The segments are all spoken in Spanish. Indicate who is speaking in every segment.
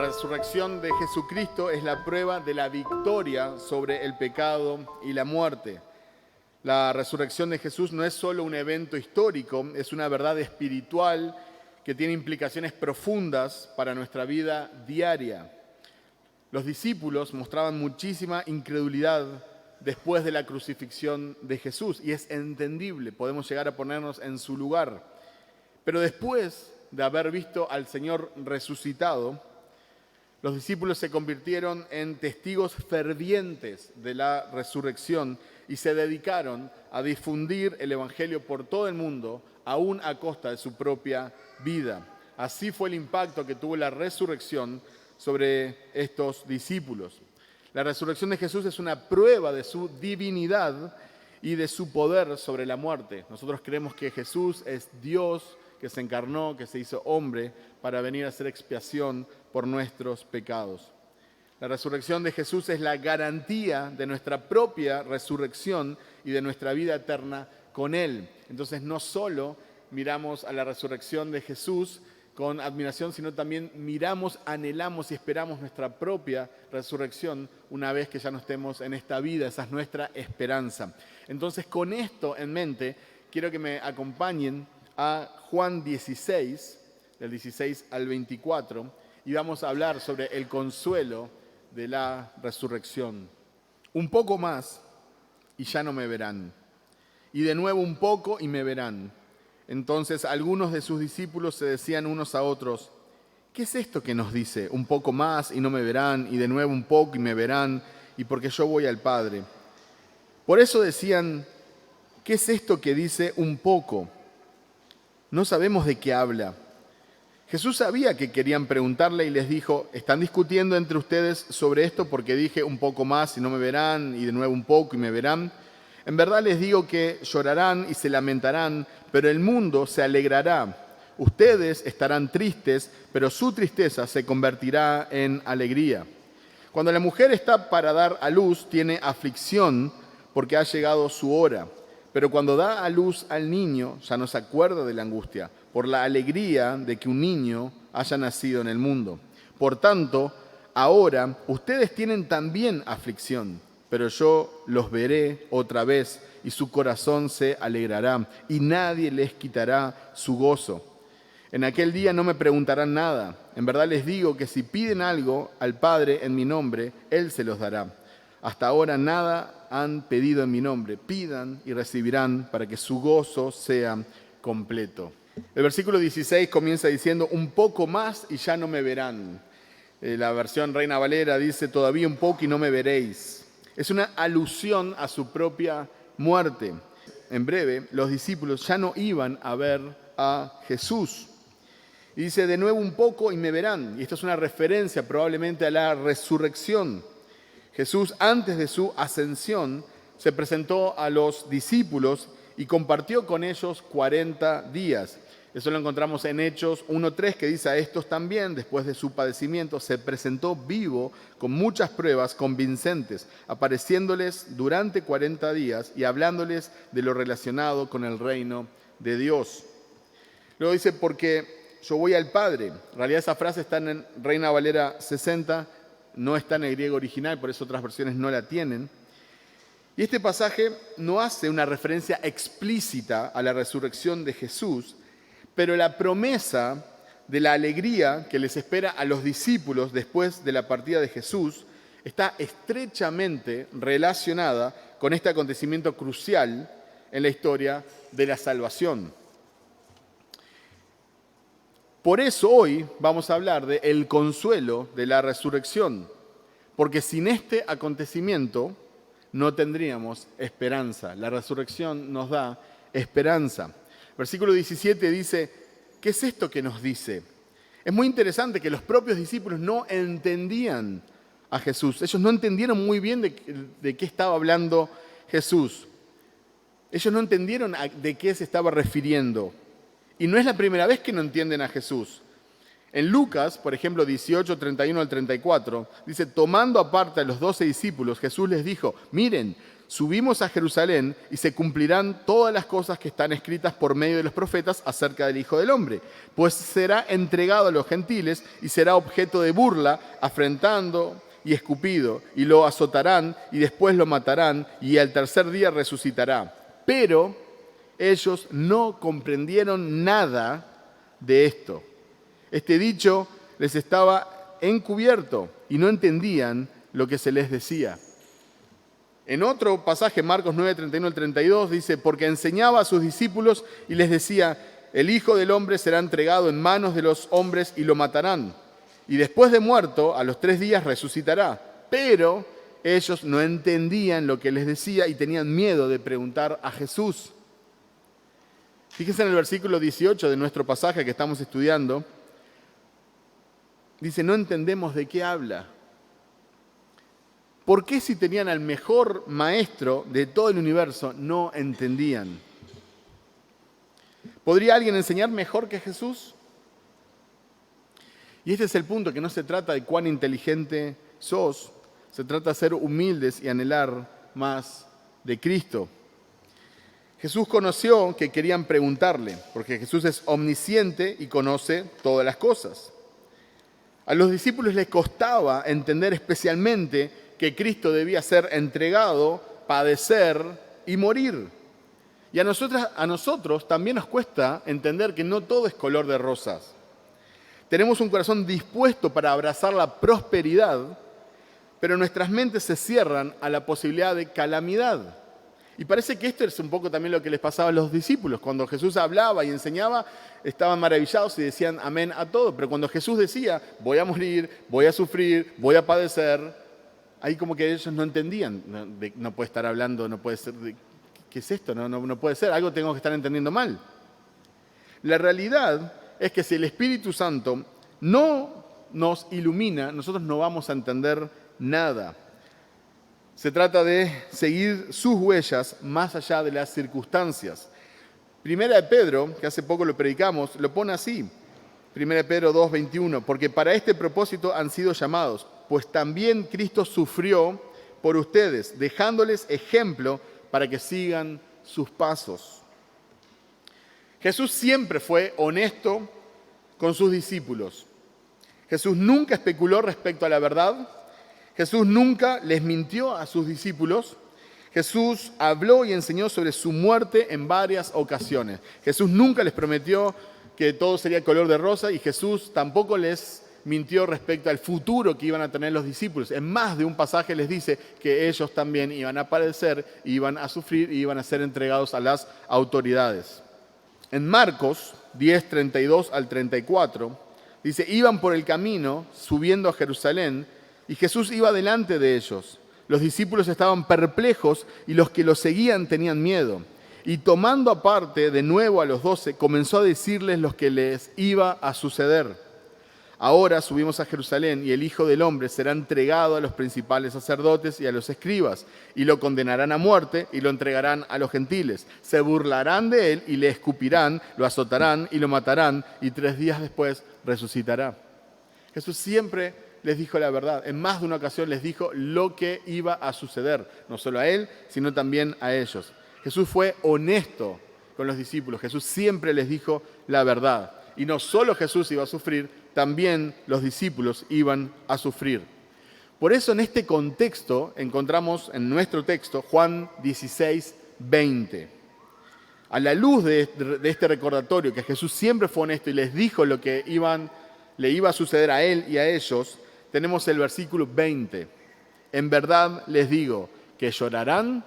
Speaker 1: La resurrección de Jesucristo es la prueba de la victoria sobre el pecado y la muerte. La resurrección de Jesús no es solo un evento histórico, es una verdad espiritual que tiene implicaciones profundas para nuestra vida diaria. Los discípulos mostraban muchísima incredulidad después de la crucifixión de Jesús, y es entendible, podemos llegar a ponernos en su lugar. Pero después de haber visto al Señor resucitado, los discípulos se convirtieron en testigos fervientes de la resurrección y se dedicaron a difundir el Evangelio por todo el mundo, aún a costa de su propia vida. Así fue el impacto que tuvo la resurrección sobre estos discípulos. La resurrección de Jesús es una prueba de su divinidad y de su poder sobre la muerte. Nosotros creemos que Jesús es Dios que se encarnó, que se hizo hombre para venir a hacer expiación por nuestros pecados. La resurrección de Jesús es la garantía de nuestra propia resurrección y de nuestra vida eterna con Él. Entonces no solo miramos a la resurrección de Jesús con admiración, sino también miramos, anhelamos y esperamos nuestra propia resurrección una vez que ya no estemos en esta vida. Esa es nuestra esperanza. Entonces, con esto en mente, quiero que me acompañen a Juan 16, del 16 al 24, y vamos a hablar sobre el consuelo de la resurrección. Un poco más y ya no me verán, y de nuevo un poco y me verán. Entonces algunos de sus discípulos se decían unos a otros: ¿qué es esto que nos dice? Un poco más y no me verán, y de nuevo un poco y me verán, y porque yo voy al Padre. Por eso decían: ¿qué es esto que dice un poco? No sabemos de qué habla. Jesús sabía que querían preguntarle y les dijo: ¿están discutiendo entre ustedes sobre esto porque dije un poco más y no me verán, y de nuevo un poco y me verán? En verdad les digo que llorarán y se lamentarán, pero el mundo se alegrará. Ustedes estarán tristes, pero su tristeza se convertirá en alegría. Cuando la mujer está para dar a luz, tiene aflicción porque ha llegado su hora. Pero cuando da a luz al niño, ya no se acuerda de la angustia, por la alegría de que un niño haya nacido en el mundo. Por tanto, ahora ustedes tienen también aflicción, pero yo los veré otra vez y su corazón se alegrará y nadie les quitará su gozo. En aquel día no me preguntarán nada. En verdad les digo que si piden algo al Padre en mi nombre, Él se los dará. Hasta ahora nada han pedido en mi nombre. Pidan y recibirán para que su gozo sea completo. El versículo 16 comienza diciendo: un poco más y ya no me verán. La versión Reina Valera dice: todavía un poco y no me veréis. Es una alusión a su propia muerte. En breve, los discípulos ya no iban a ver a Jesús. Y dice: de nuevo un poco y me verán. Y esto es una referencia probablemente a la resurrección. Jesús, antes de su ascensión, se presentó a los discípulos y compartió con ellos 40 días. Eso lo encontramos en Hechos 1:3, que dice: a estos también, después de su padecimiento, se presentó vivo con muchas pruebas convincentes, apareciéndoles durante 40 días y hablándoles de lo relacionado con el reino de Dios. Luego dice: porque yo voy al Padre. En realidad esa frase está en Reina Valera 60, no está en el griego original, por eso otras versiones no la tienen. Y este pasaje no hace una referencia explícita a la resurrección de Jesús, pero la promesa de la alegría que les espera a los discípulos después de la partida de Jesús está estrechamente relacionada con este acontecimiento crucial en la historia de la salvación. Por eso hoy vamos a hablar del consuelo de la resurrección, porque sin este acontecimiento no tendríamos esperanza. La resurrección nos da esperanza. Versículo 17 dice: ¿qué es esto que nos dice? Es muy interesante que los propios discípulos no entendían a Jesús. Ellos no entendieron muy bien de qué estaba hablando Jesús. Ellos no entendieron de qué se estaba refiriendo. Y no es la primera vez que no entienden a Jesús. En Lucas, por ejemplo, 18, 31 al 34, dice: tomando aparte a los 12 discípulos, Jesús les dijo: miren, subimos a Jerusalén y se cumplirán todas las cosas que están escritas por medio de los profetas acerca del Hijo del Hombre, pues será entregado a los gentiles y será objeto de burla, afrentando y escupido, y lo azotarán y después lo matarán y al tercer día resucitará. Pero ellos no comprendieron nada de esto. Este dicho les estaba encubierto y no entendían lo que se les decía. En otro pasaje, Marcos 9, 31 al 32, dice, porque enseñaba a sus discípulos y les decía, el Hijo del Hombre será entregado en manos de los hombres y lo matarán. Y después de muerto, a los 3 días resucitará. Pero ellos no entendían lo que les decía y tenían miedo de preguntar a Jesús. Fíjense en el versículo 18 de nuestro pasaje que estamos estudiando. Dice, no entendemos de qué habla. ¿Por qué si tenían al mejor maestro de todo el universo no entendían? ¿Podría alguien enseñar mejor que Jesús? Y este es el punto, que no se trata de cuán inteligente sos, se trata de ser humildes y anhelar más de Cristo. Jesús conoció que querían preguntarle, porque Jesús es omnisciente y conoce todas las cosas. A los discípulos les costaba entender especialmente que Cristo debía ser entregado, padecer y morir. Y a nosotros también nos cuesta entender que no todo es color de rosas. Tenemos un corazón dispuesto para abrazar la prosperidad, pero nuestras mentes se cierran a la posibilidad de calamidad. Y parece que esto es un poco también lo que les pasaba a los discípulos. Cuando Jesús hablaba y enseñaba, estaban maravillados y decían amén a todo. Pero cuando Jesús decía, voy a morir, voy a sufrir, voy a padecer, ahí como que ellos no entendían. No puede estar hablando, no puede ser, ¿qué es esto? No puede ser, algo tengo que estar entendiendo mal. La realidad es que si el Espíritu Santo no nos ilumina, nosotros no vamos a entender nada. Se trata de seguir sus huellas más allá de las circunstancias. Primera de Pedro, que hace poco lo predicamos, lo pone así. Primera de Pedro 2, 21, porque para este propósito han sido llamados, pues también Cristo sufrió por ustedes, dejándoles ejemplo para que sigan sus pasos. Jesús siempre fue honesto con sus discípulos. Jesús nunca especuló respecto a la verdad. Jesús nunca les mintió a sus discípulos. Jesús habló y enseñó sobre su muerte en varias ocasiones. Jesús nunca les prometió que todo sería color de rosa y Jesús tampoco les mintió respecto al futuro que iban a tener los discípulos. En más de un pasaje les dice que ellos también iban a padecer, iban a sufrir y iban a ser entregados a las autoridades. En Marcos 10, 32 al 34, dice, iban por el camino subiendo a Jerusalén y Jesús iba delante de ellos. Los discípulos estaban perplejos y los que lo seguían tenían miedo. Y tomando aparte de nuevo a los 12, comenzó a decirles lo que les iba a suceder. Ahora subimos a Jerusalén y el Hijo del Hombre será entregado a los principales sacerdotes y a los escribas, y lo condenarán a muerte y lo entregarán a los gentiles. Se burlarán de él y le escupirán, lo azotarán y lo matarán, y 3 días después resucitará. Jesús siempre les dijo la verdad. En más de una ocasión les dijo lo que iba a suceder, no solo a él, sino también a ellos. Jesús fue honesto con los discípulos. Jesús siempre les dijo la verdad. Y no solo Jesús iba a sufrir, también los discípulos iban a sufrir. Por eso en este contexto encontramos en nuestro texto Juan 16, 20. A la luz de este recordatorio, que Jesús siempre fue honesto y les dijo lo que le iba a suceder a él y a ellos, tenemos el versículo 20. En verdad les digo que llorarán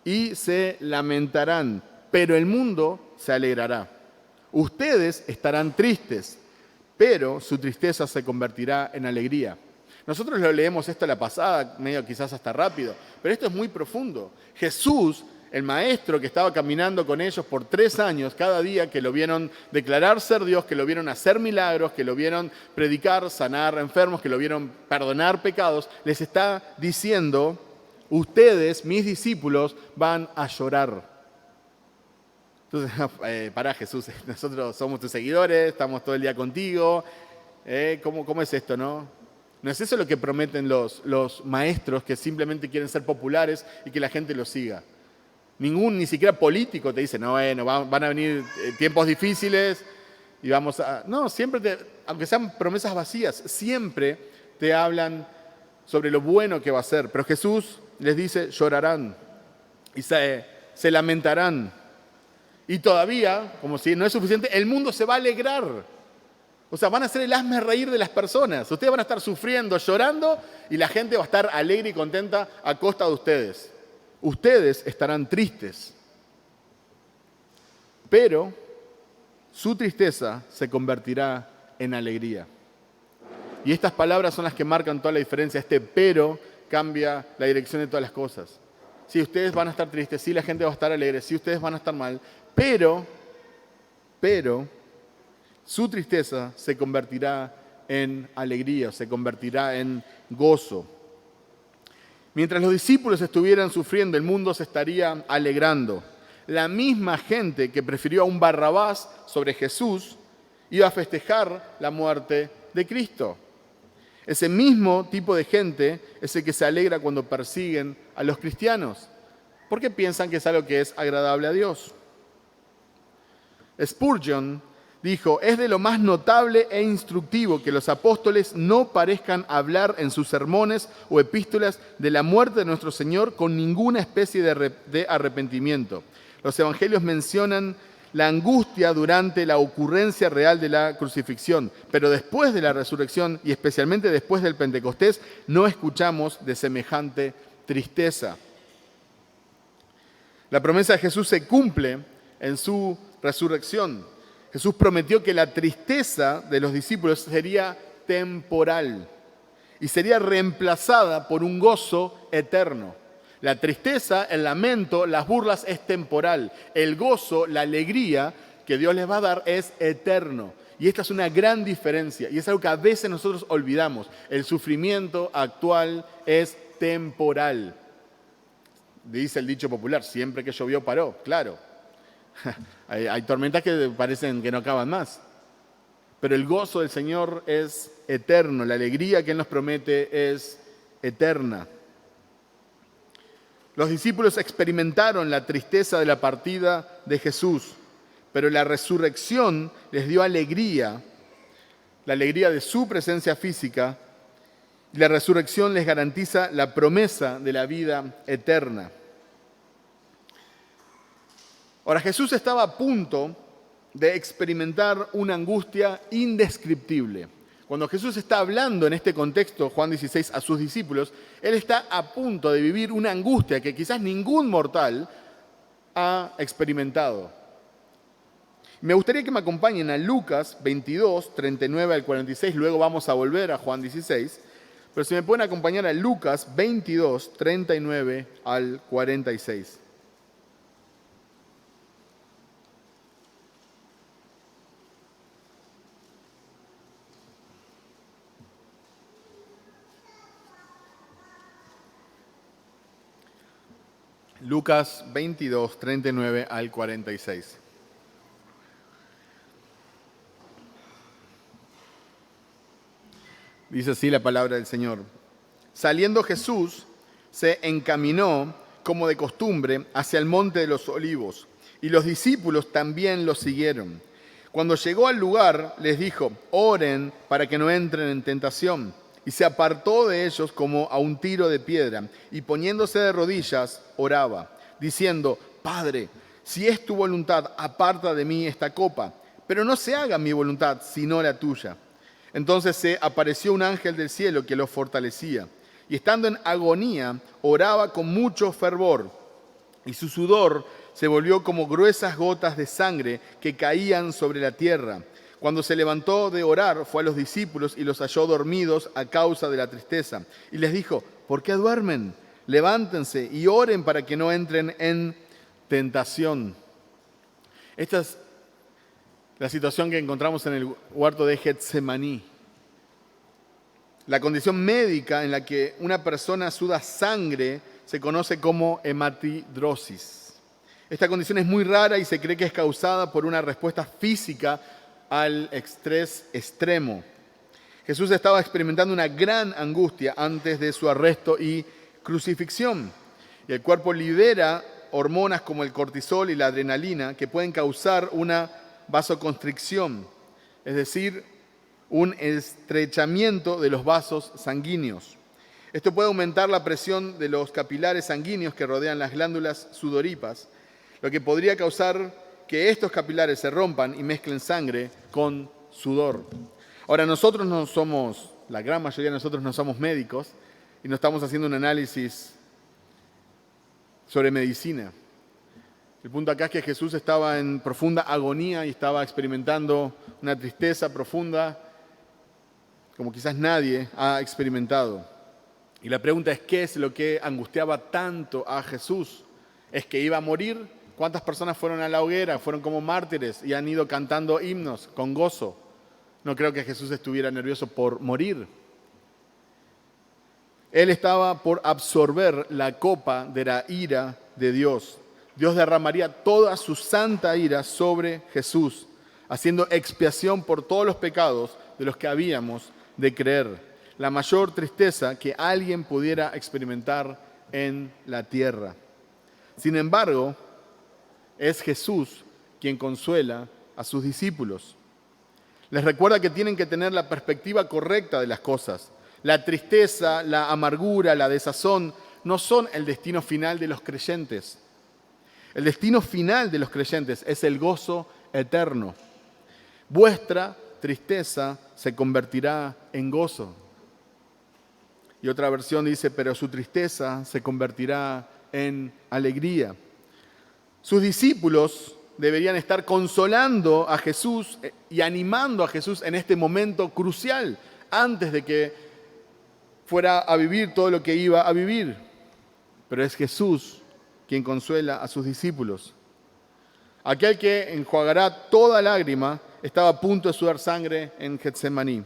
Speaker 1: y se lamentarán, pero el mundo se alegrará. Ustedes estarán tristes, pero su tristeza se convertirá en alegría. Nosotros lo leemos esto a la pasada, medio quizás hasta rápido, pero esto es muy profundo. Jesús, el maestro que estaba caminando con ellos por 3 años, cada día que lo vieron declarar ser Dios, que lo vieron hacer milagros, que lo vieron predicar, sanar enfermos, que lo vieron perdonar pecados, les está diciendo, ustedes, mis discípulos, van a llorar. Entonces, pará Jesús, nosotros somos tus seguidores, estamos todo el día contigo. ¿Cómo es esto, no? No es eso lo que prometen los maestros que simplemente quieren ser populares y que la gente los siga. Ni siquiera político te dice, no, bueno, van a venir tiempos difíciles y vamos a... No, siempre, aunque sean promesas vacías, siempre te hablan sobre lo bueno que va a ser. Pero Jesús les dice, llorarán y se lamentarán. Y todavía, como si no es suficiente, el mundo se va a alegrar. O sea, van a ser el hazme reír de las personas. Ustedes van a estar sufriendo, llorando, y la gente va a estar alegre y contenta a costa de ustedes. Ustedes estarán tristes, pero su tristeza se convertirá en alegría. Y estas palabras son las que marcan toda la diferencia. Este pero cambia la dirección de todas las cosas. Sí, ustedes van a estar tristes, sí, la gente va a estar alegre, sí, ustedes van a estar mal, pero su tristeza se convertirá en alegría, se convertirá en gozo. Mientras los discípulos estuvieran sufriendo, el mundo se estaría alegrando. La misma gente que prefirió a un Barrabás sobre Jesús iba a festejar la muerte de Cristo. Ese mismo tipo de gente es el que se alegra cuando persiguen a los cristianos, porque piensan que es algo que es agradable a Dios. Spurgeon dijo, es de lo más notable e instructivo que los apóstoles no parezcan hablar en sus sermones o epístolas de la muerte de nuestro Señor con ninguna especie de arrepentimiento. Los evangelios mencionan la angustia durante la ocurrencia real de la crucifixión, pero después de la resurrección y especialmente después del Pentecostés, no escuchamos de semejante tristeza. La promesa de Jesús se cumple en su resurrección. Jesús prometió que la tristeza de los discípulos sería temporal y sería reemplazada por un gozo eterno. La tristeza, el lamento, las burlas es temporal. El gozo, la alegría que Dios les va a dar es eterno. Y esta es una gran diferencia y es algo que a veces nosotros olvidamos. El sufrimiento actual es temporal. Dice el dicho popular, siempre que llovió paró, claro. Hay tormentas que parecen que no acaban más. Pero el gozo del Señor es eterno, la alegría que Él nos promete es eterna. Los discípulos experimentaron la tristeza de la partida de Jesús, pero la resurrección les dio alegría, la alegría de su presencia física, y la resurrección les garantiza la promesa de la vida eterna. Ahora, Jesús estaba a punto de experimentar una angustia indescriptible. Cuando Jesús está hablando en este contexto, Juan 16, a sus discípulos, Él está a punto de vivir una angustia que quizás ningún mortal ha experimentado. Me gustaría que me acompañen a Lucas 22, 39 al 46, luego vamos a volver a Juan 16, pero si me pueden acompañar a Lucas 22, 39 al 46. Lucas 22, 39 al 46. Dice así la palabra del Señor. Saliendo Jesús, se encaminó, como de costumbre, hacia el monte de los olivos, y los discípulos también lo siguieron. Cuando llegó al lugar, les dijo, oren para que no entren en tentación. Y se apartó de ellos como a un tiro de piedra, y poniéndose de rodillas, oraba, diciendo, Padre, si es tu voluntad, aparta de mí esta copa, pero no se haga mi voluntad, sino la tuya. Entonces se apareció un ángel del cielo que lo fortalecía, y estando en agonía, oraba con mucho fervor, y su sudor se volvió como gruesas gotas de sangre que caían sobre la tierra. Cuando se levantó de orar, fue a los discípulos y los halló dormidos a causa de la tristeza. Y les dijo, ¿por qué duermen? Levántense y oren para que no entren en tentación. Esta es la situación que encontramos en el huerto de Getsemaní. La condición médica en la que una persona suda sangre se conoce como hematidrosis. Esta condición es muy rara y se cree que es causada por una respuesta física al estrés extremo. Jesús estaba experimentando una gran angustia antes de su arresto y crucifixión. Y el cuerpo libera hormonas como el cortisol y la adrenalina que pueden causar una vasoconstricción, es decir, un estrechamiento de los vasos sanguíneos. Esto puede aumentar la presión de los capilares sanguíneos que rodean las glándulas sudoríparas, lo que podría causar que estos capilares se rompan y mezclen sangre con sudor. Ahora, nosotros no somos, la gran mayoría de nosotros no somos médicos y no estamos haciendo un análisis sobre medicina. El punto acá es que Jesús estaba en profunda agonía y estaba experimentando una tristeza profunda como quizás nadie ha experimentado. Y la pregunta es, ¿qué es lo que angustiaba tanto a Jesús? ¿Es que iba a morir? ¿Cuántas personas fueron a la hoguera? Fueron como mártires y han ido cantando himnos con gozo. No creo que Jesús estuviera nervioso por morir. Él estaba por absorber la copa de la ira de Dios. Dios derramaría toda su santa ira sobre Jesús, haciendo expiación por todos los pecados de los que habíamos de creer. La mayor tristeza que alguien pudiera experimentar en la tierra. Sin embargo, es Jesús quien consuela a sus discípulos. Les recuerda que tienen que tener la perspectiva correcta de las cosas. La tristeza, la amargura, la desazón no son el destino final de los creyentes. El destino final de los creyentes es el gozo eterno. Vuestra tristeza se convertirá en gozo. Y otra versión dice, pero su tristeza se convertirá en alegría. Sus discípulos deberían estar consolando a Jesús y animando a Jesús en este momento crucial, antes de que fuera a vivir todo lo que iba a vivir. Pero es Jesús quien consuela a sus discípulos. Aquel que enjuagará toda lágrima estaba a punto de sudar sangre en Getsemaní.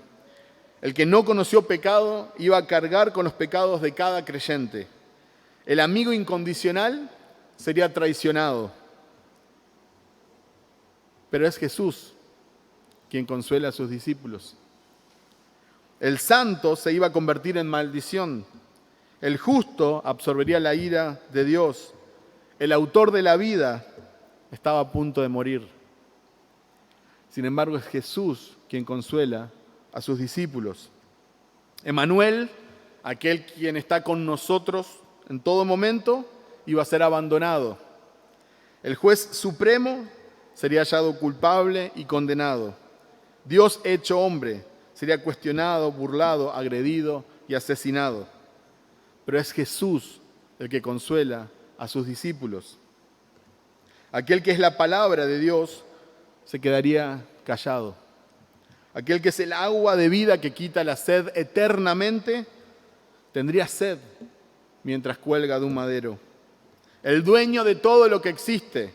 Speaker 1: El que no conoció pecado iba a cargar con los pecados de cada creyente. El amigo incondicional sería traicionado. Pero es Jesús quien consuela a sus discípulos. El santo se iba a convertir en maldición. El justo absorbería la ira de Dios. El autor de la vida estaba a punto de morir. Sin embargo, es Jesús quien consuela a sus discípulos. Emmanuel, aquel quien está con nosotros en todo momento, iba a ser abandonado. El juez supremo sería hallado culpable y condenado. Dios hecho hombre sería cuestionado, burlado, agredido y asesinado. Pero es Jesús el que consuela a sus discípulos. Aquel que es la palabra de Dios se quedaría callado. Aquel que es el agua de vida que quita la sed eternamente, tendría sed mientras cuelga de un madero. El dueño de todo lo que existe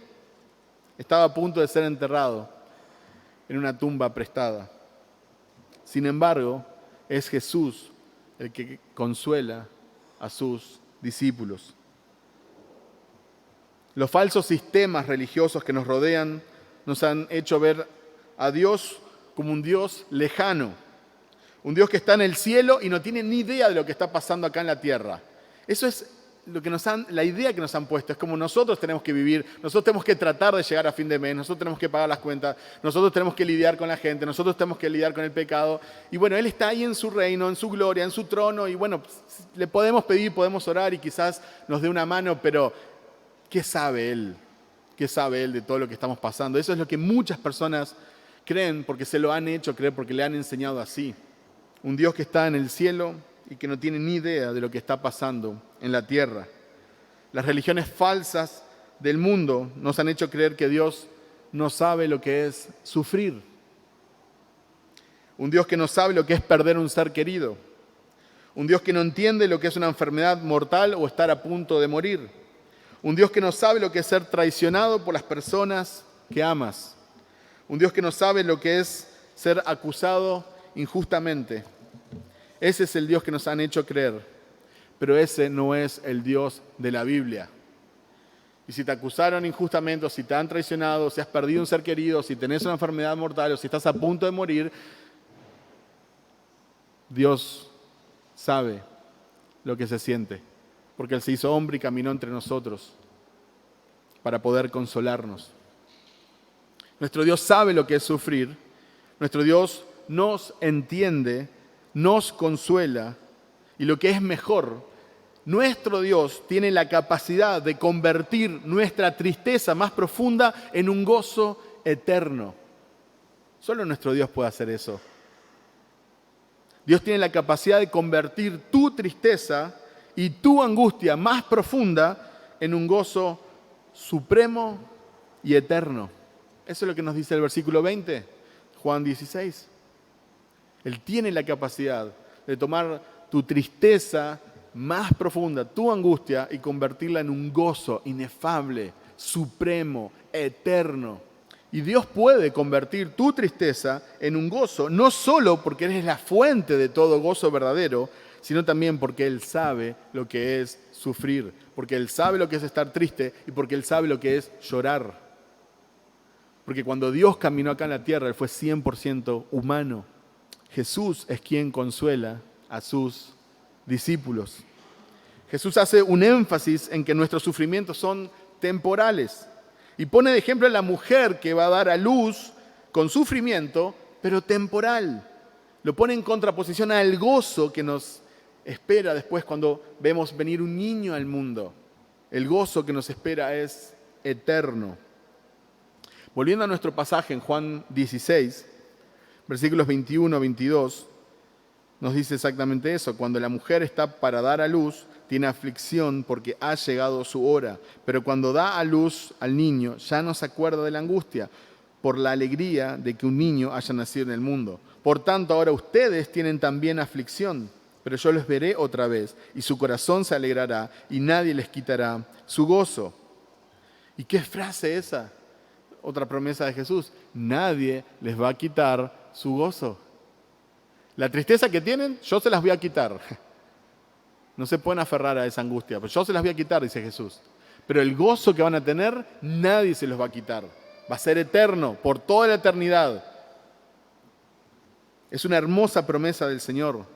Speaker 1: estaba a punto de ser enterrado en una tumba prestada. Sin embargo, es Jesús el que consuela a sus discípulos. Los falsos sistemas religiosos que nos rodean nos han hecho ver a Dios como un Dios lejano, un Dios que está en el cielo y no tiene ni idea de lo que está pasando acá en la tierra. Eso es la idea que nos han puesto. Es como nosotros tenemos que vivir, nosotros tenemos que tratar de llegar a fin de mes, nosotros tenemos que pagar las cuentas, nosotros tenemos que lidiar con la gente, nosotros tenemos que lidiar con el pecado. Y bueno, Él está ahí en su reino, en su gloria, en su trono, y bueno, le podemos pedir, podemos orar y quizás nos dé una mano, pero ¿qué sabe Él? ¿Qué sabe Él de todo lo que estamos pasando? Eso es lo que muchas personas creen porque se lo han hecho creer, porque le han enseñado así. Un Dios que está en el cielo y que no tiene ni idea de lo que está pasando en la tierra. Las religiones falsas del mundo nos han hecho creer que Dios no sabe lo que es sufrir. Un Dios que no sabe lo que es perder un ser querido. Un Dios que no entiende lo que es una enfermedad mortal o estar a punto de morir. Un Dios que no sabe lo que es ser traicionado por las personas que amas. Un Dios que no sabe lo que es ser acusado injustamente. Ese es el Dios que nos han hecho creer, pero ese no es el Dios de la Biblia. Y si te acusaron injustamente, o si te han traicionado, o si has perdido un ser querido, o si tenés una enfermedad mortal, o si estás a punto de morir, Dios sabe lo que se siente, porque Él se hizo hombre y caminó entre nosotros para poder consolarnos. Nuestro Dios sabe lo que es sufrir, nuestro Dios nos entiende, nos consuela y lo que es mejor, nuestro Dios tiene la capacidad de convertir nuestra tristeza más profunda en un gozo eterno. Solo nuestro Dios puede hacer eso. Dios tiene la capacidad de convertir tu tristeza y tu angustia más profunda en un gozo supremo y eterno. Eso es lo que nos dice el versículo 20, Juan 16. Él tiene la capacidad de tomar tu tristeza más profunda, tu angustia, y convertirla en un gozo inefable, supremo, eterno. Y Dios puede convertir tu tristeza en un gozo, no solo porque eres la fuente de todo gozo verdadero, sino también porque Él sabe lo que es sufrir, porque Él sabe lo que es estar triste y porque Él sabe lo que es llorar. Porque cuando Dios caminó acá en la tierra, Él fue 100% humano. Jesús es quien consuela a sus discípulos. Jesús hace un énfasis en que nuestros sufrimientos son temporales. Y pone de ejemplo a la mujer que va a dar a luz con sufrimiento, pero temporal. Lo pone en contraposición al gozo que nos espera después cuando vemos venir un niño al mundo. El gozo que nos espera es eterno. Volviendo a nuestro pasaje en Juan 16, versículos 21-22, nos dice exactamente eso. Cuando la mujer está para dar a luz, tiene aflicción porque ha llegado su hora. Pero cuando da a luz al niño, ya no se acuerda de la angustia por la alegría de que un niño haya nacido en el mundo. Por tanto, ahora ustedes tienen también aflicción, pero yo les veré otra vez y su corazón se alegrará y nadie les quitará su gozo. ¿Y qué frase esa? Otra promesa de Jesús. Nadie les va a quitar su gozo. La tristeza que tienen, yo se las voy a quitar. No se pueden aferrar a esa angustia, pero yo se las voy a quitar, dice Jesús. Pero el gozo que van a tener, nadie se los va a quitar. Va a ser eterno, por toda la eternidad. Es una hermosa promesa del Señor.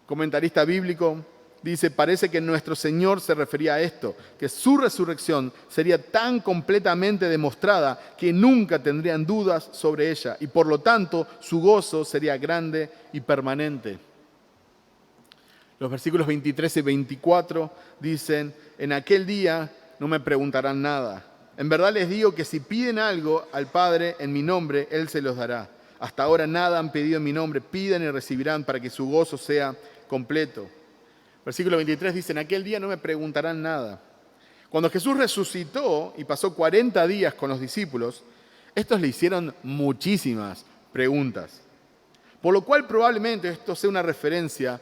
Speaker 1: Comentarista bíblico dice, parece que nuestro Señor se refería a esto, que su resurrección sería tan completamente demostrada que nunca tendrían dudas sobre ella y por lo tanto su gozo sería grande y permanente. Los versículos 23 y 24 dicen, en aquel día no me preguntarán nada. En verdad les digo que si piden algo al Padre en mi nombre, Él se los dará. Hasta ahora nada han pedido en mi nombre, pidan y recibirán para que su gozo sea completo. Versículo 23 dice, en aquel día no me preguntarán nada. Cuando Jesús resucitó y pasó 40 días con los discípulos, estos le hicieron muchísimas preguntas. Por lo cual probablemente esto sea una referencia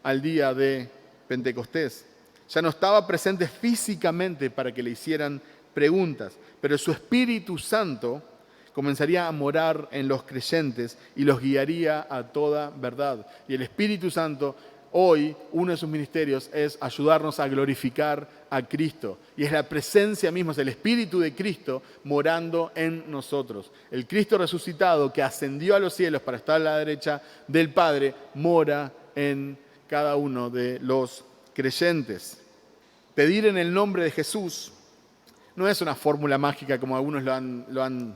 Speaker 1: al día de Pentecostés. Ya no estaba presente físicamente para que le hicieran preguntas, pero su Espíritu Santo comenzaría a morar en los creyentes y los guiaría a toda verdad. Y el Espíritu Santo, hoy, uno de sus ministerios es ayudarnos a glorificar a Cristo. Y es la presencia misma, es el Espíritu de Cristo morando en nosotros. El Cristo resucitado que ascendió a los cielos para estar a la derecha del Padre, mora en cada uno de los creyentes. Pedir en el nombre de Jesús no es una fórmula mágica como algunos lo han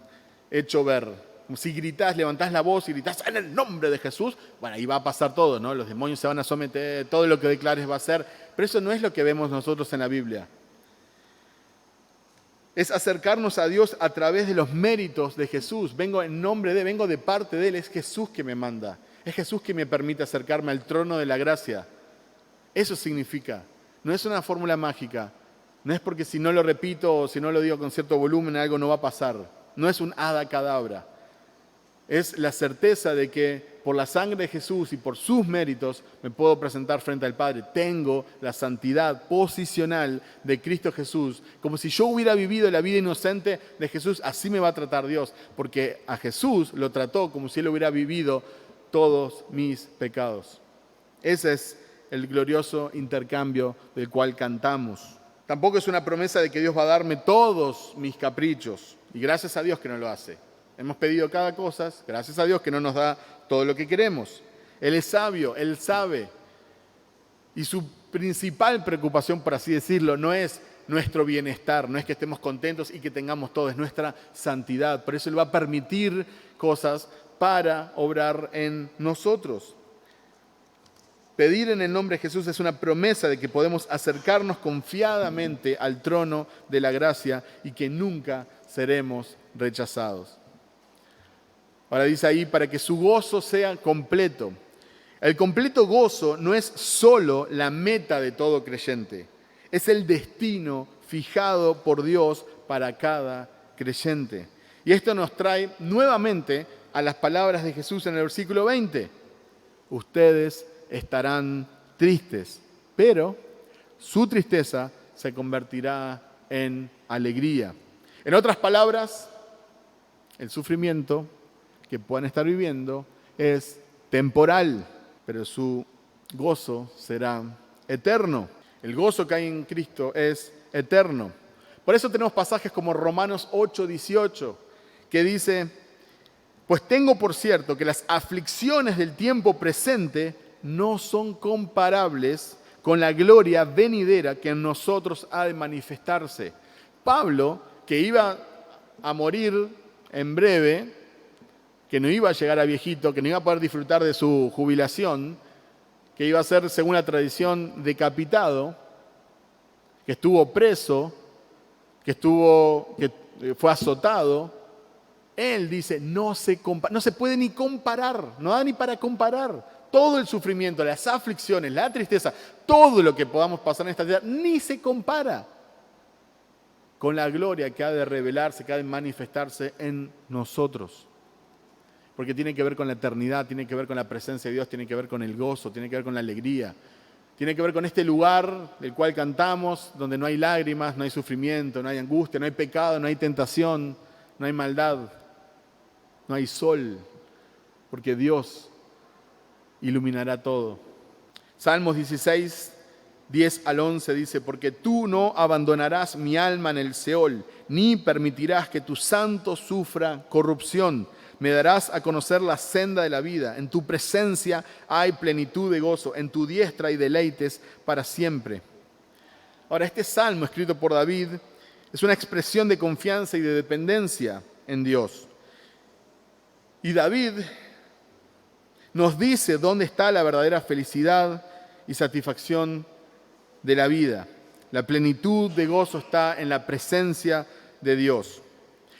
Speaker 1: hecho ver. Como si gritás, levantás la voz y gritás en el nombre de Jesús, bueno, ahí va a pasar todo, ¿no? Los demonios se van a someter, todo lo que declares va a ser, pero eso no es lo que vemos nosotros en la Biblia. Es acercarnos a Dios a través de los méritos de Jesús. Vengo en nombre de, vengo de parte de Él, es Jesús que me manda. Es Jesús que me permite acercarme al trono de la gracia. Eso significa. No es una fórmula mágica. No es porque si no lo repito o si no lo digo con cierto volumen algo no va a pasar. No es un hada cadabra. Es la certeza de que por la sangre de Jesús y por sus méritos me puedo presentar frente al Padre. Tengo la santidad posicional de Cristo Jesús. Como si yo hubiera vivido la vida inocente de Jesús, así me va a tratar Dios. Porque a Jesús lo trató como si Él hubiera vivido todos mis pecados. Ese es el glorioso intercambio del cual cantamos. Tampoco es una promesa de que Dios va a darme todos mis caprichos. Y gracias a Dios que no lo hace. Hemos pedido cada cosa, gracias a Dios que no nos da todo lo que queremos. Él es sabio, Él sabe. Y su principal preocupación, por así decirlo, no es nuestro bienestar, no es que estemos contentos y que tengamos todo, es nuestra santidad. Por eso Él va a permitir cosas para obrar en nosotros. Pedir en el nombre de Jesús es una promesa de que podemos acercarnos confiadamente al trono de la gracia y que nunca seremos rechazados. Ahora dice ahí, para que su gozo sea completo. El completo gozo no es solo la meta de todo creyente, es el destino fijado por Dios para cada creyente. Y esto nos trae nuevamente a las palabras de Jesús en el versículo 20. Ustedes estarán tristes, pero su tristeza se convertirá en alegría. En otras palabras, el sufrimiento que puedan estar viviendo es temporal, pero su gozo será eterno. El gozo que hay en Cristo es eterno. Por eso tenemos pasajes como Romanos 8:18, que dice: pues tengo por cierto que las aflicciones del tiempo presente no son comparables con la gloria venidera que en nosotros ha de manifestarse. Pablo, que iba a morir en breve, que no iba a llegar a viejito, que no iba a poder disfrutar de su jubilación, que iba a ser, según la tradición, decapitado, que estuvo preso, que fue azotado, él dice, no se puede ni comparar, no da ni para comparar. Todo el sufrimiento, las aflicciones, la tristeza, todo lo que podamos pasar en esta tierra, ni se compara con la gloria que ha de revelarse, que ha de manifestarse en nosotros. Porque tiene que ver con la eternidad, tiene que ver con la presencia de Dios, tiene que ver con el gozo, tiene que ver con la alegría. Tiene que ver con este lugar del cual cantamos, donde no hay lágrimas, no hay sufrimiento, no hay angustia, no hay pecado, no hay tentación, no hay maldad, no hay sol, porque Dios iluminará todo. Salmos 16, 10 al 11 dice, porque tú no abandonarás mi alma en el Seol, ni permitirás que tu santo sufra corrupción. Me darás a conocer la senda de la vida. En tu presencia hay plenitud de gozo. En tu diestra hay deleites para siempre. Ahora, este salmo escrito por David es una expresión de confianza y de dependencia en Dios. Y David nos dice dónde está la verdadera felicidad y satisfacción de la vida. La plenitud de gozo está en la presencia de Dios.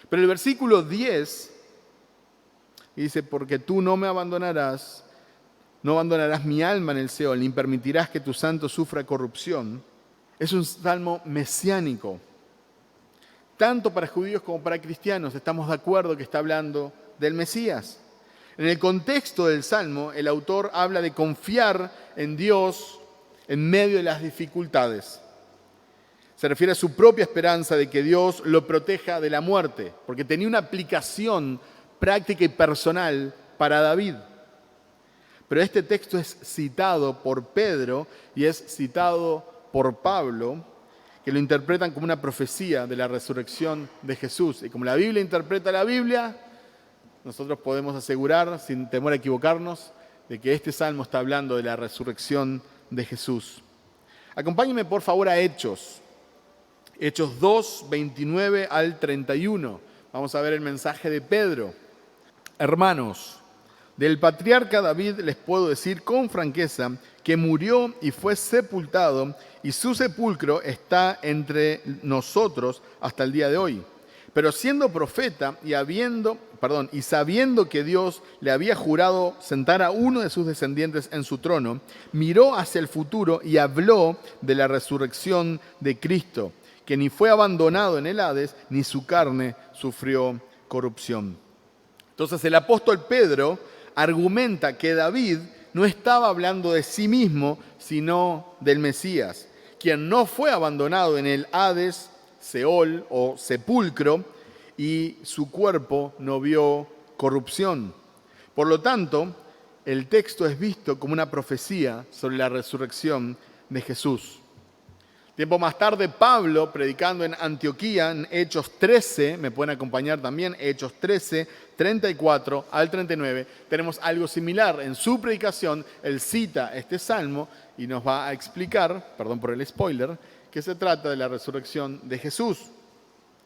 Speaker 1: Pero el versículo 10 dice, porque tú no abandonarás mi alma en el Seol, ni permitirás que tu santo sufra corrupción. Es un salmo mesiánico. Tanto para judíos como para cristianos estamos de acuerdo que está hablando del Mesías. En el contexto del salmo, el autor habla de confiar en Dios en medio de las dificultades. Se refiere a su propia esperanza de que Dios lo proteja de la muerte, porque tenía una aplicación práctica y personal para David. Pero este texto es citado por Pedro y es citado por Pablo, que lo interpretan como una profecía de la resurrección de Jesús. Y como la Biblia interpreta la Biblia, nosotros podemos asegurar, sin temor a equivocarnos, de que este salmo está hablando de la resurrección de Jesús. Acompáñenme por favor a Hechos 2, 29 al 31. Vamos a ver el mensaje de Pedro. Hermanos, del patriarca David les puedo decir con franqueza que murió y fue sepultado, y su sepulcro está entre nosotros hasta el día de hoy. Pero siendo profeta y sabiendo que Dios le había jurado sentar a uno de sus descendientes en su trono, miró hacia el futuro y habló de la resurrección de Cristo, que ni fue abandonado en el Hades, ni su carne sufrió corrupción. Entonces el apóstol Pedro argumenta que David no estaba hablando de sí mismo, sino del Mesías, quien no fue abandonado en el Hades, Seol o sepulcro, y su cuerpo no vio corrupción. Por lo tanto, el texto es visto como una profecía sobre la resurrección de Jesús. Tiempo más tarde, Pablo, predicando en Antioquía, en Hechos 13, me pueden acompañar también, Hechos 13, 34 al 39, tenemos algo similar. En su predicación, él cita este salmo y nos va a explicar, perdón por el spoiler, que se trata de la resurrección de Jesús.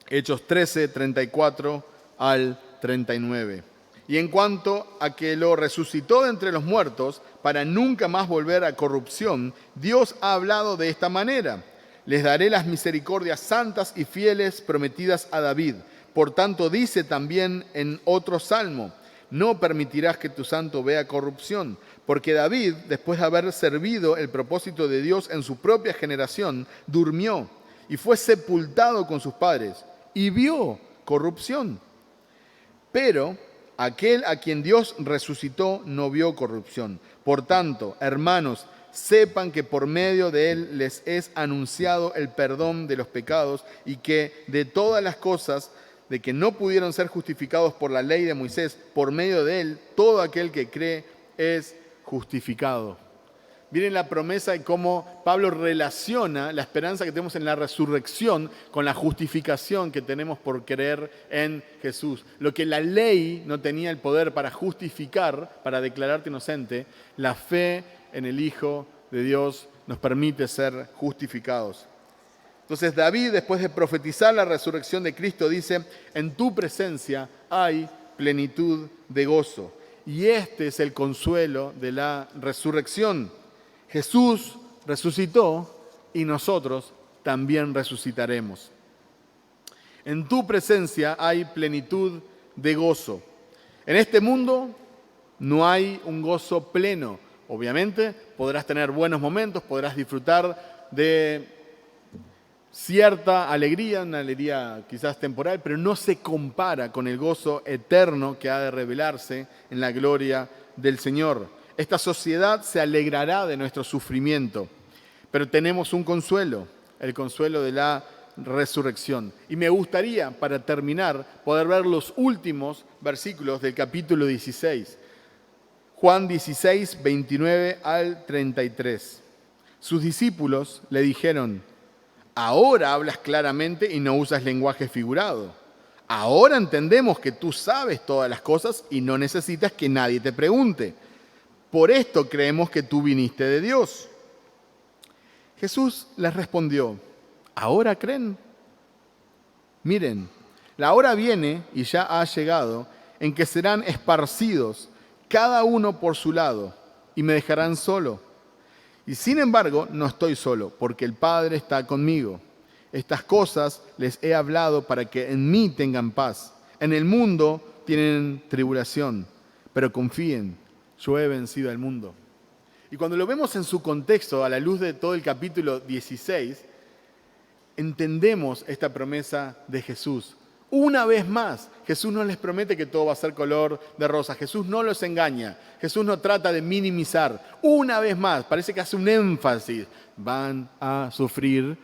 Speaker 1: Hechos 13, 34 al 39. Y en cuanto a que lo resucitó de entre los muertos, para nunca más volver a corrupción, Dios ha hablado de esta manera: les daré las misericordias santas y fieles prometidas a David. Por tanto, dice también en otro salmo: no permitirás que tu santo vea corrupción. Porque David, después de haber servido el propósito de Dios en su propia generación, durmió y fue sepultado con sus padres y vio corrupción. Pero aquel a quien Dios resucitó no vio corrupción. Por tanto, hermanos, sepan que por medio de él les es anunciado el perdón de los pecados y que de todas las cosas de que no pudieron ser justificados por la ley de Moisés, por medio de él, todo aquel que cree es justificado. Miren la promesa y cómo Pablo relaciona la esperanza que tenemos en la resurrección con la justificación que tenemos por creer en Jesús. Lo que la ley no tenía el poder para justificar, para declararte inocente, la fe en el Hijo de Dios nos permite ser justificados. Entonces David, después de profetizar la resurrección de Cristo, dice: en tu presencia hay plenitud de gozo. Y este es el consuelo de la resurrección. Jesús resucitó y nosotros también resucitaremos. En tu presencia hay plenitud de gozo. En este mundo no hay un gozo pleno. Obviamente podrás tener buenos momentos, podrás disfrutar de cierta alegría, una alegría quizás temporal, pero no se compara con el gozo eterno que ha de revelarse en la gloria del Señor. Esta sociedad se alegrará de nuestro sufrimiento, pero tenemos un consuelo, el consuelo de la resurrección. Y me gustaría, para terminar, poder ver los últimos versículos del capítulo 16. Juan 16, 29 al 33. Sus discípulos le dijeron: ahora hablas claramente y no usas lenguaje figurado. Ahora entendemos que tú sabes todas las cosas y no necesitas que nadie te pregunte. Por esto creemos que tú viniste de Dios. Jesús les respondió: ¿ahora creen? Miren, la hora viene y ya ha llegado en que serán esparcidos cada uno por su lado y me dejarán solo. Y sin embargo, no estoy solo, porque el Padre está conmigo. Estas cosas les he hablado para que en mí tengan paz. En el mundo tienen tribulación, pero confíen, yo he vencido al mundo. Y cuando lo vemos en su contexto, a la luz de todo el capítulo 16, entendemos esta promesa de Jesús. Una vez más, Jesús no les promete que todo va a ser color de rosa. Jesús no los engaña. Jesús no trata de minimizar. Una vez más, parece que hace un énfasis. Van a sufrir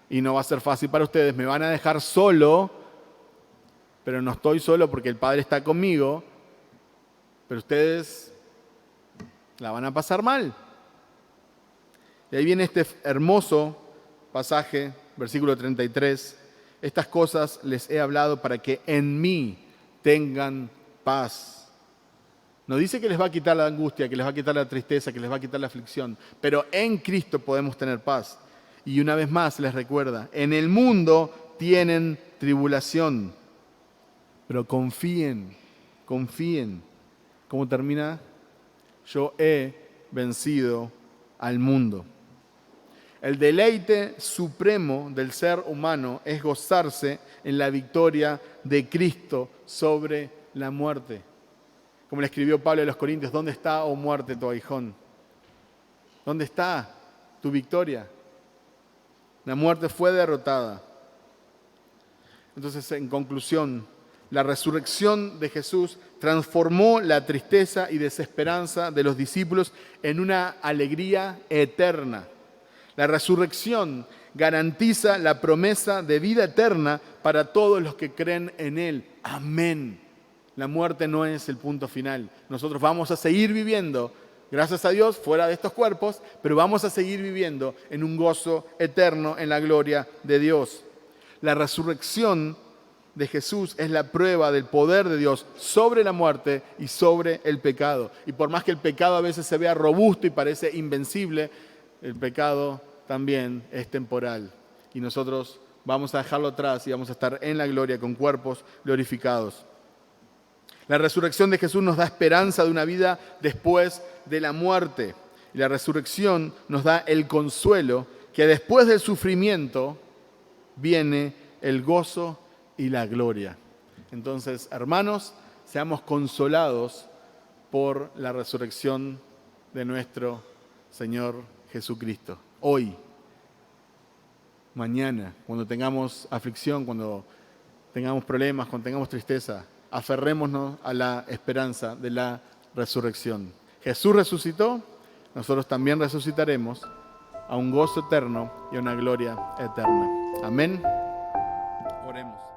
Speaker 1: y no va a ser fácil para ustedes. Me van a dejar solo, pero no estoy solo porque el Padre está conmigo. Pero ustedes la van a pasar mal. Y ahí viene este hermoso pasaje, versículo 33. Estas cosas les he hablado para que en mí tengan paz. No dice que les va a quitar la angustia, que les va a quitar la tristeza, que les va a quitar la aflicción, pero en Cristo podemos tener paz. Y una vez más les recuerda: en el mundo tienen tribulación, pero confíen, confíen. ¿Cómo termina? Yo he vencido al mundo. El deleite supremo del ser humano es gozarse en la victoria de Cristo sobre la muerte. Como le escribió Pablo a los Corintios: ¿dónde está, oh muerte, tu aguijón? ¿Dónde está tu victoria? La muerte fue derrotada. Entonces, en conclusión, la resurrección de Jesús transformó la tristeza y desesperanza de los discípulos en una alegría eterna. La resurrección garantiza la promesa de vida eterna para todos los que creen en Él. Amén. La muerte no es el punto final. Nosotros vamos a seguir viviendo gracias a Dios, fuera de estos cuerpos, pero vamos a seguir viviendo en un gozo eterno en la gloria de Dios. La resurrección de Jesús es la prueba del poder de Dios sobre la muerte y sobre el pecado. Y por más que el pecado a veces se vea robusto y parece invencible, el pecado también es temporal. Y nosotros vamos a dejarlo atrás y vamos a estar en la gloria con cuerpos glorificados. La resurrección de Jesús nos da esperanza de una vida después de la muerte. Y la resurrección nos da el consuelo que después del sufrimiento viene el gozo y la gloria. Entonces, hermanos, seamos consolados por la resurrección de nuestro Señor Jesucristo. Hoy, mañana, cuando tengamos aflicción, cuando tengamos problemas, cuando tengamos tristeza, aferrémonos a la esperanza de la resurrección. Jesús resucitó, nosotros también resucitaremos a un gozo eterno y a una gloria eterna. Amén. Oremos.